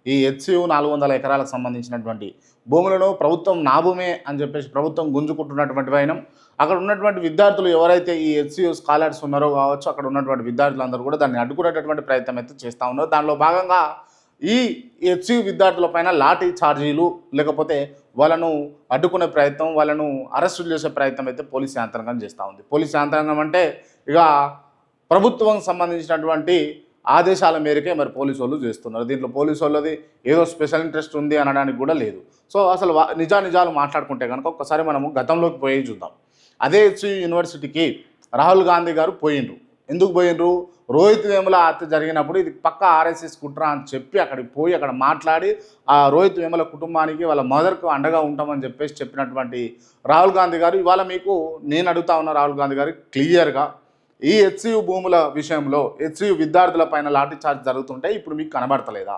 ఈ హెచ్సియు 400 ఎకరాలకు సంబంధించినటువంటి భూములను ప్రభుత్వం నా భూమే అని చెప్పేసి ప్రభుత్వం గుంజుకుంటున్నటువంటి వైనం. అక్కడ ఉన్నటువంటి విద్యార్థులు ఎవరైతే ఈ హెచ్సియు స్కాలర్స్ ఉన్నారో కావచ్చు, అక్కడ ఉన్నటువంటి విద్యార్థులందరూ కూడా దాన్ని అడ్డుకునేటటువంటి ప్రయత్నం అయితే చేస్తూ ఉన్నారు. దానిలో భాగంగా ఈ హెచ్సియు విద్యార్థులపైన లాఠీ ఛార్జీలు, లేకపోతే వాళ్ళను అడ్డుకునే ప్రయత్నం, వాళ్ళను అరెస్టులు చేసే ప్రయత్నం అయితే పోలీస్ యంత్రాంగం చేస్తూ ఉంది. పోలీస్ యంత్రాంగం అంటే ఇక ప్రభుత్వం సంబంధించినటువంటి ఆదేశాల మేరకే మరి పోలీసు వాళ్ళు చేస్తున్నారు. దీంట్లో పోలీసు వాళ్ళది ఏదో స్పెషల్ ఇంట్రెస్ట్ ఉంది అనడానికి కూడా లేదు. సో అసలు నిజాలు మాట్లాడుకుంటే కనుక ఒక్కసారి మనము గతంలోకి పోయి చూద్దాం. అదే హెచ్సియు యూనివర్సిటీకి రాహుల్ గాంధీ గారు పోయిండ్రు. ఎందుకు పోయిండ్రు? రోహిత్ వేముల హత్య జరిగినప్పుడు ఇది పక్క ఆర్ఎస్ఎస్ కుట్ర అని చెప్పి అక్కడికి పోయి అక్కడ మాట్లాడి ఆ రోహిత్ వేముల కుటుంబానికి వాళ్ళ మదర్కు అండగా ఉంటామని చెప్పేసి చెప్పినటువంటి రాహుల్ గాంధీ గారు ఇవాళ మీకు నేను అడుగుతా ఉన్న రాహుల్ గాంధీ గారు క్లియర్గా ఈ హెచ్సియు భూముల విషయంలో హెచ్సియు విద్యార్థుల పైన లాఠీ చార్జ్ జరుగుతుంటే ఇప్పుడు మీకు కనబడతలేదా?